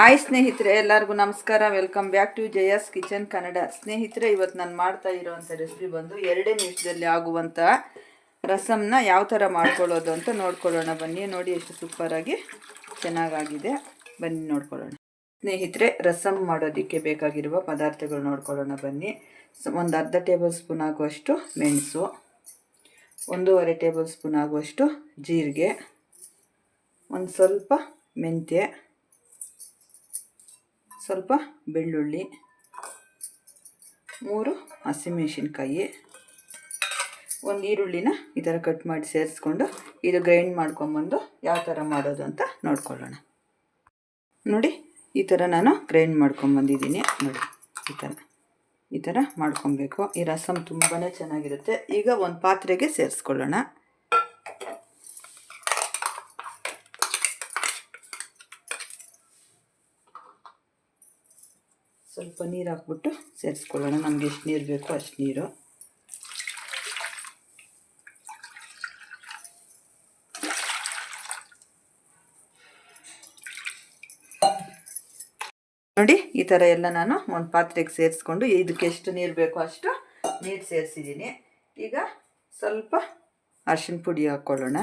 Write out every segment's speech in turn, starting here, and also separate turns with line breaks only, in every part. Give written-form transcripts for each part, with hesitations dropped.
Hi ಸ್ನೇಹಿತರೆ, ಎಲ್ಲರಿಗೂ ನಮಸ್ಕಾರ. Welcome back to Jaya's kitchen Kannada. ಸ್ನೇಹಿತರೆ, ಇವತ್ತು ನಾನು ಮಾಡ್ತಾ ಇರೋವಂಥ ರೆಸಿಪಿ ಬಂದು 2 ನಿಮಿಷದಲ್ಲಿ ಆಗುವಂಥ ರಸಮ್ನ ಯಾವ ಥರ ಮಾಡ್ಕೊಳ್ಳೋದು ಅಂತ ನೋಡ್ಕೊಳ್ಳೋಣ ಬನ್ನಿ. ನೋಡಿ ಎಷ್ಟು ಸೂಪರಾಗಿ ಚೆನ್ನಾಗಾಗಿದೆ. ಬನ್ನಿ ನೋಡ್ಕೊಳ್ಳೋಣ. ಸ್ನೇಹಿತರೆ, ರಸಮ್ ಮಾಡೋದಕ್ಕೆ ಬೇಕಾಗಿರುವ ಪದಾರ್ಥಗಳು ನೋಡ್ಕೊಳ್ಳೋಣ ಬನ್ನಿ. ಒಂದು ಅರ್ಧ ಟೇಬಲ್ ಸ್ಪೂನ್ ಆಗುವಷ್ಟು ಮೆಣಸು, 1.5 ಟೇಬಲ್ ಸ್ಪೂನ್ ಆಗುವಷ್ಟು ಜೀರಿಗೆ, ಒಂದು ಸ್ವಲ್ಪ ಮೆಂತ್ಯ, ಸ್ವಲ್ಪ ಬೆಳ್ಳುಳ್ಳಿ, 3 ಹಸಿಮೆಣಸಿನ್ಕಾಯಿ, ಒಂದು ಈರುಳ್ಳಿನ ಈ ಥರ ಕಟ್ ಮಾಡಿ ಸೇರಿಸ್ಕೊಂಡು ಇದು ಗ್ರೈಂಡ್ ಮಾಡ್ಕೊಂಬಂದು ಯಾವ ಥರ ಮಾಡೋದು ಅಂತ ನೋಡ್ಕೊಳ್ಳೋಣ. ನೋಡಿ, ಈ ಥರ ನಾನು ಗ್ರೈಂಡ್ ಮಾಡ್ಕೊಂಬಂದಿದ್ದೀನಿ. ನೋಡಿ, ಈ ಥರ ಮಾಡ್ಕೊಬೇಕು. ಈ ರಸಮ್ ತುಂಬಾ ಚೆನ್ನಾಗಿರುತ್ತೆ. ಈಗ ಒಂದು ಪಾತ್ರೆಗೆ ಸೇರಿಸ್ಕೊಳ್ಳೋಣ. ಸ್ವಲ್ಪ ನೀರು ಹಾಕ್ಬಿಟ್ಟು ಸೇರಿಸ್ಕೊಳ್ಳೋಣ. ನಮಗೆ ಎಷ್ಟು ನೀರು ಬೇಕೋ ಅಷ್ಟು ನೀರು. ನೋಡಿ, ಈ ಥರ ಎಲ್ಲ ನಾನು ಒಂದು ಪಾತ್ರೆಗೆ ಸೇರಿಸ್ಕೊಂಡು ಇದಕ್ಕೆ ಎಷ್ಟು ನೀರು ಬೇಕೋ ಅಷ್ಟು ನೀರು ಸೇರಿಸಿದ್ದೀನಿ. ಈಗ ಸ್ವಲ್ಪ ಅರಿಶಿನ ಪುಡಿ ಹಾಕ್ಕೊಳ್ಳೋಣ.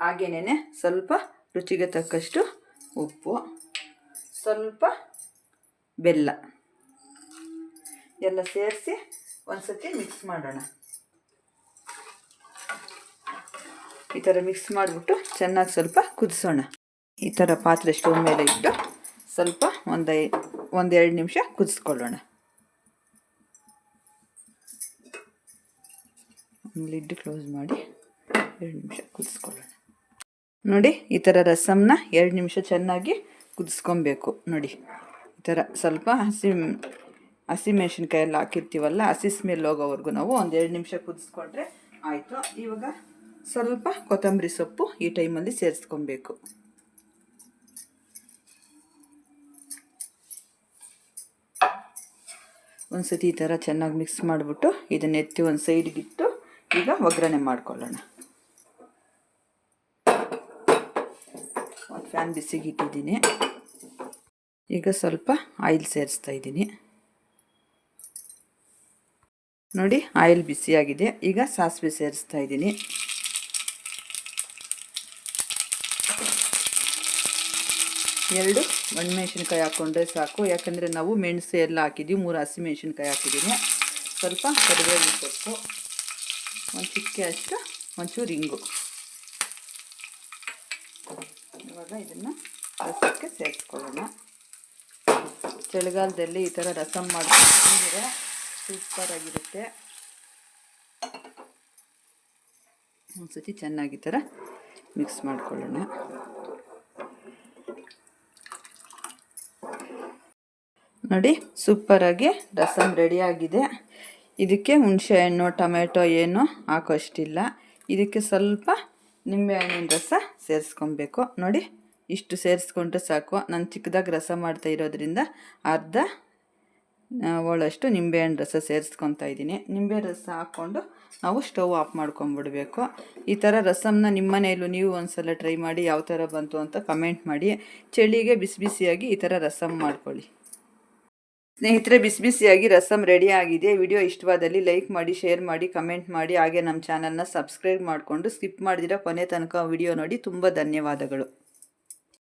ಹಾಗೇನೇ ಸ್ವಲ್ಪ ರುಚಿಗೆ ತಕ್ಕಷ್ಟು ಉಪ್ಪು, ಸ್ವಲ್ಪ ಬೆಲ್ಲ ಎಲ್ಲ ಸೇರಿಸಿ ಒಂದ್ಸತಿ ಮಿಕ್ಸ್ ಮಾಡೋಣ. ಈ ಥರ ಮಿಕ್ಸ್ ಮಾಡಿಬಿಟ್ಟು ಚೆನ್ನಾಗಿ ಸ್ವಲ್ಪ ಕುದಿಸೋಣ. ಈ ಥರ ಪಾತ್ರೆ ಸ್ಟವ್ ಮೇಲೆ ಇಟ್ಟು ಸ್ವಲ್ಪ ಒಂದೆರಡು ನಿಮಿಷ ಕುದಿಸ್ಕೊಳ್ಳೋಣ. ಲಿಡ್ ಕ್ಲೋಸ್ ಮಾಡಿ 2 ನಿಮಿಷ ಕುದಿಸ್ಕೊಳ್ಳೋಣ. ನೋಡಿ, ಈ ಥರ ರಸಮ್ನ 2 ನಿಮಿಷ ಚೆನ್ನಾಗಿ ಕುದಿಸ್ಕೊಬೇಕು. ನೋಡಿ, ಈ ಥರ ಸ್ವಲ್ಪ ಹಸಿಮೆಣಸಿನ್ಕಾಯಿ ಎಲ್ಲ ಹಾಕಿರ್ತೀವಲ್ಲ, ಹಸಿ ಸ್ಮೆಲ್ ಹೋಗೋವರೆಗೂ ನಾವು 1-2 ನಿಮಿಷ ಕುದಿಸ್ಕೊಂಡ್ರೆ ಆಯಿತು. ಇವಾಗ ಸ್ವಲ್ಪ ಕೊತ್ತಂಬರಿ ಸೊಪ್ಪು ಈ ಟೈಮಲ್ಲಿ ಸೇರಿಸ್ಕೊಬೇಕು. ಒಂದ್ಸತಿ ಈ ಥರ ಚೆನ್ನಾಗಿ ಮಿಕ್ಸ್ ಮಾಡಿಬಿಟ್ಟು ಇದನ್ನ ಎತ್ತಿ ಒಂದು ಸೈಡ್ಗಿಟ್ಟು ಈಗ ಒಗ್ಗರಣೆ ಮಾಡ್ಕೊಳ್ಳೋಣ. ಒಂದು ಫ್ಯಾನ್ ಬಿಸಿಗೆ ಇಟ್ಟಿದ್ದೀನಿ. ಈಗ ಸ್ವಲ್ಪ ಆಯಿಲ್ ಸೇರಿಸ್ತಾ ಇದ್ದೀನಿ. ನೋಡಿ, ಆಯಿಲ್ ಬಿಸಿಯಾಗಿದೆ. ಈಗ ಸಾಸಿವೆ ಸೇರಿಸ್ತಾ ಇದ್ದೀನಿ. ಎರಡು ಒಣಮೆಣಸಿನ್ಕಾಯಿ ಹಾಕ್ಕೊಂಡ್ರೆ ಸಾಕು, ಯಾಕಂದರೆ ನಾವು ಮೆಣಸು ಎಲ್ಲ ಹಾಕಿದ್ದೀವಿ. 3 ಹಸಿಮೆಣಸಿನ್ಕಾಯಿ ಹಾಕಿದ್ದೀನಿ. ಸ್ವಲ್ಪ ಕರಿಬೇವು ಸೊಪ್ಪು, ಒಂದು ಚಿಕ್ಕೆ ಅಷ್ಟು ಒಂಚೂರು ಇಂಗು. ಇವಾಗ ಇದನ್ನು ರಸಕ್ಕೆ ಸೇರಿಸ್ಕೊಳ್ಳೋಣ. ಚಳಿಗಾಲದಲ್ಲಿ ಈ ಥರ ರಸಮ್ ಮಾಡ್ಕೊಂಡ್ರೆ ಸೂಪರಾಗಿರುತ್ತೆ. ಒಂದ್ಸತಿ ಚೆನ್ನಾಗಿ ಈ ಥರ ಮಿಕ್ಸ್ ಮಾಡ್ಕೊಳ್ಳೋಣ. ನೋಡಿ, ಸೂಪರಾಗಿ ರಸಮ್ ರೆಡಿಯಾಗಿದೆ. ಇದಕ್ಕೆ ಹುಣಸೆ ಹಣ್ಣು ಟೊಮೆಟೊ ಏನು ಹಾಕೋಷ್ಟಿಲ್ಲ. ಇದಕ್ಕೆ ಸ್ವಲ್ಪ ನಿಂಬೆಹಣ್ಣಿನ ರಸ ಸೇರಿಸ್ಕೊಬೇಕು. ನೋಡಿ, ಇಷ್ಟು ಸೇರಿಸ್ಕೊಂಡ್ರೆ ಸಾಕು. ನಾನು ಚಿಕ್ಕದಾಗಿ ರಸ ಮಾಡ್ತಾ ಇರೋದ್ರಿಂದ ಅರ್ಧ ಒಳಷ್ಟು ನಿಂಬೆಹಣ್ಣು ರಸ ಸೇರಿಸ್ಕೊತಾ ಇದ್ದೀನಿ. ನಿಂಬೆ ರಸ ಹಾಕ್ಕೊಂಡು ನಾವು ಸ್ಟವ್ ಆಫ್ ಮಾಡ್ಕೊಂಬಿಡಬೇಕು. ಈ ಥರ ರಸಮ್ನ ನಿಮ್ಮ ಮನೆಯಲ್ಲೂ ನೀವು ಒಂದ್ಸಲ ಟ್ರೈ ಮಾಡಿ ಯಾವ ಥರ ಬಂತು ಅಂತ ಕಮೆಂಟ್ ಮಾಡಿ. ಚಳಿಗೆ ಬಿಸಿ ಬಿಸಿಯಾಗಿ ಈ ಥರ ರಸಮ್ ಮಾಡ್ಕೊಳ್ಳಿ. ಸ್ನೇಹಿತರೆ, ಬಿಸಿ ಬಿಸಿಯಾಗಿ ರಸಮ್ ರೆಡಿ ಆಗಿದೆ. ವಿಡಿಯೋ ಇಷ್ಟವಾದಲ್ಲಿ ಲೈಕ್ ಮಾಡಿ, ಶೇರ್ ಮಾಡಿ, ಕಮೆಂಟ್ ಮಾಡಿ. ಹಾಗೆ ನಮ್ಮ ಚಾನಲ್ನ ಸಬ್ಸ್ಕ್ರೈಬ್ ಮಾಡಿಕೊಂಡು ಸ್ಕಿಪ್ ಮಾಡಿದಿರ ಕೊನೆ ತನಕ ವಿಡಿಯೋ ನೋಡಿ. ತುಂಬ ಧನ್ಯವಾದಗಳು.